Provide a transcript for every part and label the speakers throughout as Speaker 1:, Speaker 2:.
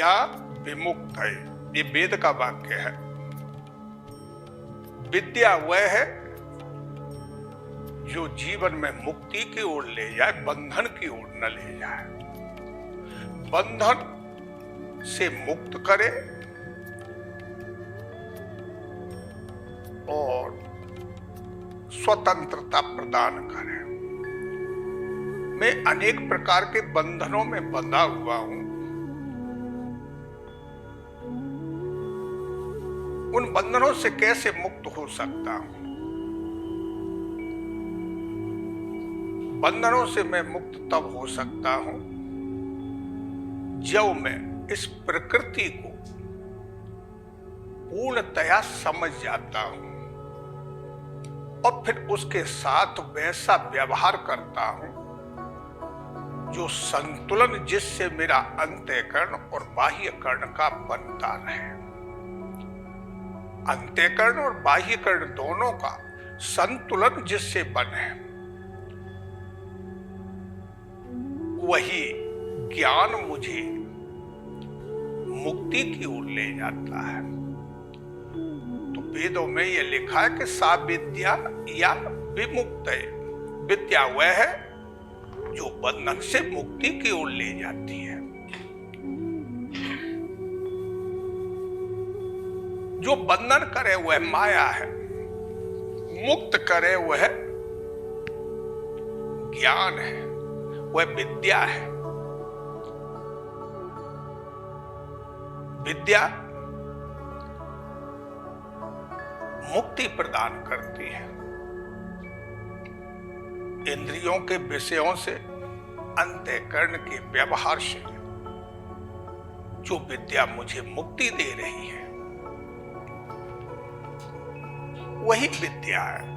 Speaker 1: या विमुक्त है, ये वेद का वाक्य है। विद्या वह है जो जीवन में मुक्ति की ओर ले जाए, बंधन की ओर न ले जाए, बंधन से मुक्त करे और स्वतंत्रता प्रदान करे। मैं अनेक प्रकार के बंधनों में बंधा हुआ हूं। उन बंधनों से कैसे मुक्त हो सकता हूं? बंधनों से मैं मुक्त तब हो सकता हूं जब मैं इस प्रकृति को पूर्णतया समझ जाता हूं और फिर उसके साथ वैसा व्यवहार करता हूं जो संतुलन जिससे मेरा अंतःकरण और बाह्यकरण का बनता रहे। अंतःकरण और बाह्यकरण दोनों का संतुलन जिससे बने, वही ज्ञान मुझे मुक्ति की ओर ले जाता है। तो वेदों में यह लिखा है कि सा विद्या या विमुक्त है। विद्या वह है जो बंधन से मुक्ति की ओर ले जाती है। जो बंधन करे वह माया है, मुक्त करे वह ज्ञान है, वह विद्या है। विद्या मुक्ति प्रदान करती है। इंद्रियों के विषयों से, अंतःकरण के व्यवहार से जो विद्या मुझे मुक्ति दे रही है, वही विद्या है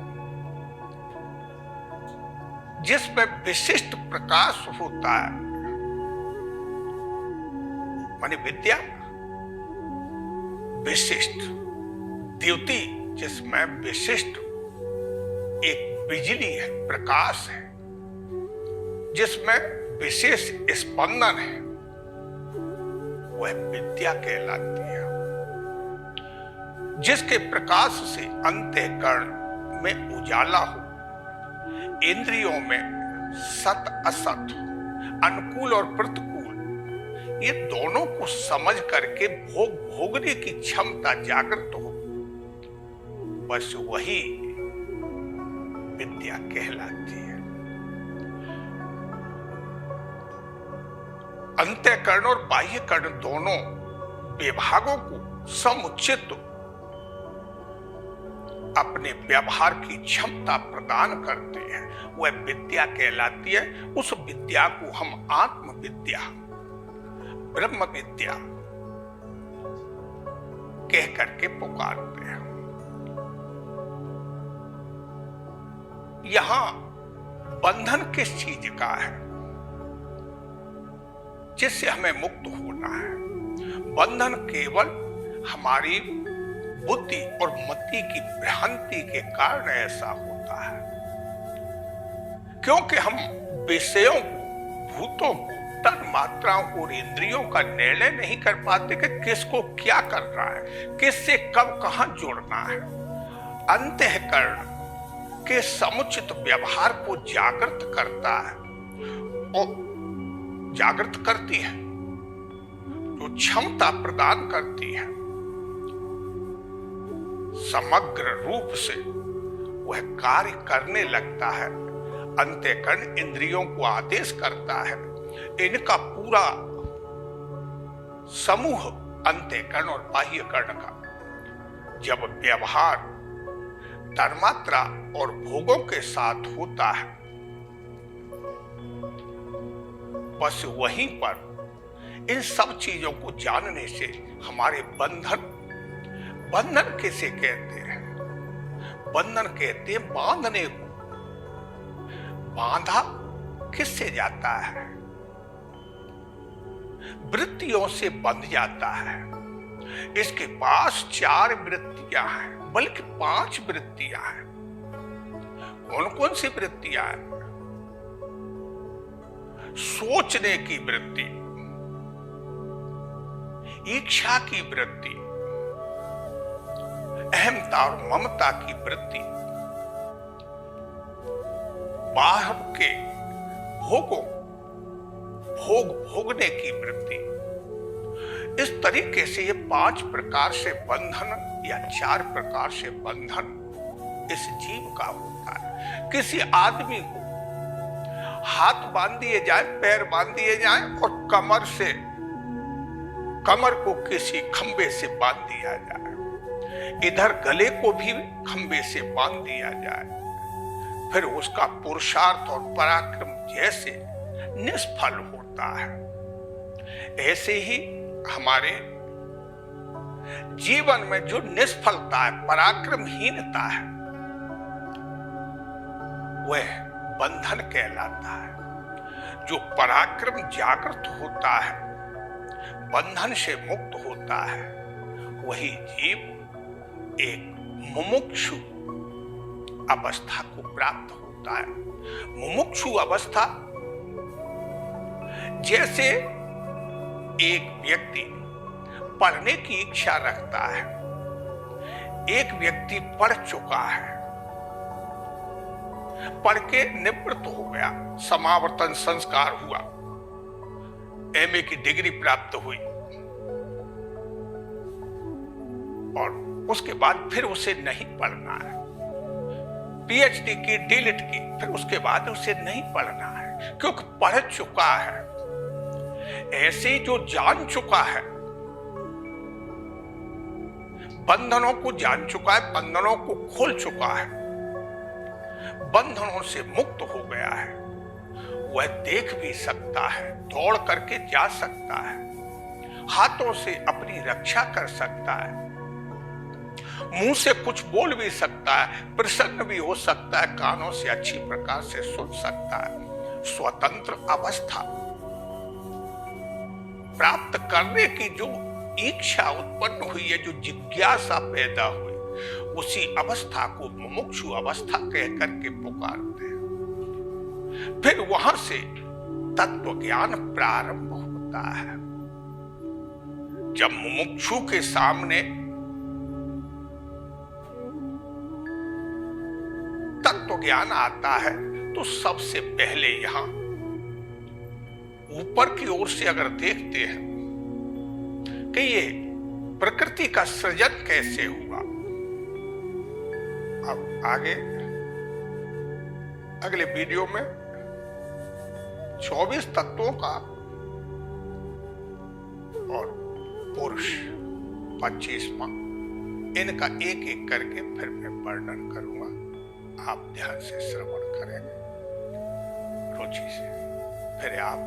Speaker 1: जिसमें विशिष्ट प्रकाश होता है। माने विद्या विशिष्ट, द्युति जिसमें विशिष्ट एक बिजली है, प्रकाश है, जिसमें विशेष स्पंदन है, वह विद्या कहलाती है। जिसके प्रकाश से अंतःकरण में उजाला हो, इंद्रियों में सत असत, अनुकूल और प्रतिकूल, ये दोनों को समझ करके भोगने की क्षमता जागृत हो, बस वही विद्या कहलाती है। अंतःकरण और बाह्यकरण दोनों विभागों को समुचित अपने व्यवहार की क्षमता प्रदान करते हैं, वह विद्या कहलाती है। उस विद्या को हम आत्म विद्या, ब्रह्म विद्या कह करके पुकारते हैं। यहां बंधन किस चीज का है जिससे हमें मुक्त होना है? बंधन केवल हमारी बुद्धि और मति की भ्रांति के कारण ऐसा होता है, क्योंकि हम विषयों को, भूतों को, तन मात्राओं को और इंद्रियों का निर्णय नहीं कर पाते कि किसको क्या करना है, किससे कब कहां जोड़ना है। अंतःकरण के समुचित व्यवहार को जागृत करता है और जागृत करती है, जो क्षमता प्रदान करती है। समग्र रूप से वह कार्य करने लगता है। अंतःकरण इंद्रियों को आदेश करता है। इनका पूरा समूह अंतःकरण और बाह्यकरण का जब व्यवहार तन्मात्रा और भोगों के साथ होता है, बस वहीं पर इन सब चीजों को जानने से हमारे बंधन किसे कहते हैं? बंधन कहते हैं बांधने को। बांधा किससे जाता है? वृत्तियों से बंध जाता है। इसके पास 4 वृत्तियां हैं, बल्कि 5 वृत्तियां हैं। कौन कौन सी वृत्तियां हैं? सोचने की वृत्ति, ईर्ष्या की वृत्ति, अहमता और ममता की वृत्ति, बाहर के भोग भोगने की वृत्ति, इस तरीके से ये 5 प्रकार से बंधन या 4 प्रकार से बंधन इस जीव का होता है। किसी आदमी को हाथ बांध दिए जाए, पैर बांध दिए जाए और कमर को किसी खंबे से बांध दिया जाए, इधर गले को भी खंबे से बांध दिया जाए, फिर उसका पुरुषार्थ और पराक्रम जैसे निष्फल होता है, ऐसे ही हमारे जीवन में जो निष्फलता है, पराक्रमहीनता है, वह बंधन कहलाता है। जो पराक्रम जागृत होता है, बंधन से मुक्त होता है, वही जीव एक मुमुक्षु अवस्था को प्राप्त होता है। मुमुक्षु अवस्था जैसे एक व्यक्ति पढ़ने की इच्छा रखता है, एक व्यक्ति पढ़ चुका है, पढ़ के निवृत्त हो गया, समावर्तन संस्कार हुआ, एमए की डिग्री प्राप्त हुई और उसके बाद फिर उसे नहीं पढ़ना है, पीएचडी की, डीलिट की, फिर उसके बाद उसे नहीं पढ़ना है क्योंकि पढ़ चुका है। ऐसे जो जान चुका है, बंधनों को जान चुका है, बंधनों को खोल चुका है, बंधनों से मुक्त हो गया है, वह देख भी सकता है, दौड़ करके जा सकता है, हाथों से अपनी रक्षा कर सकता है, मुंह से कुछ बोल भी सकता है, प्रसन्न भी हो सकता है, कानों से अच्छी प्रकार से सुन सकता है। स्वतंत्र अवस्था प्राप्त करने की जो इच्छा उत्पन्न हुई है, जो जिज्ञासा पैदा हुई, उसी अवस्था को मुमुक्षु अवस्था कह करके पुकारते हैं। फिर वहां से तत्व ज्ञान प्रारंभ होता है। जब मुमुक्षु के सामने तत्व ज्ञान आता है तो सबसे पहले यहां ऊपर की ओर से अगर देखते हैं कि ये प्रकृति का सृजन कैसे हुआ, अब आगे अगले वीडियो में 24 तत्वों का और पुरुष 25वां, इनका एक एक करके फिर मैं वर्णन करूंगा। आप ध्यान से श्रवण करेंगे, रुचि से, फिर आप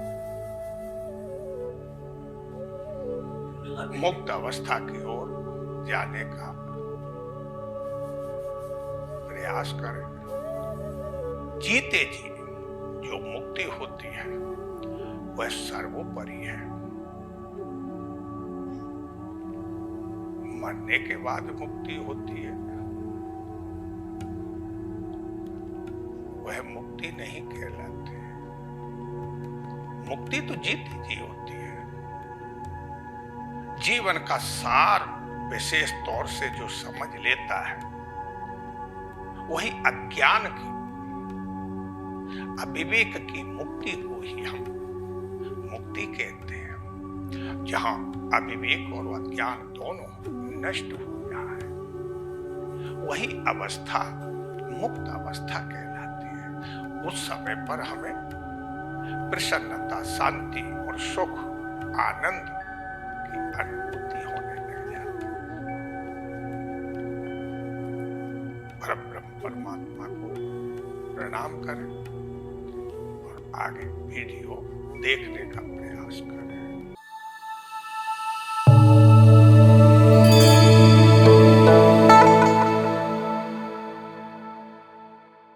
Speaker 1: मुक्त अवस्था की ओर जाने का प्रयास करें। जीते जी जो मुक्ति होती है वह सर्वोपरि है। मरने के बाद मुक्ति होती है, वह मुक्ति नहीं कहलाती। मुक्ति तो जीती जी होती है। जीवन का सार विशेष तौर से जो समझ लेता है, वही अज्ञान की, अविवेक की मुक्ति को ही हम मुक्ति कहते हैं। जहां अविवेक और अज्ञान दोनों नष्ट हो जाए, वही अवस्था मुक्त अवस्था कहलाती है। उस समय पर हमें प्रसन्नता, शांति और सुख, आनंद की अनुभूति होने लग जाती है। परब्रह्म परमात्मा को प्रणाम करें और आगे वीडियो देखने का प्रयास करें।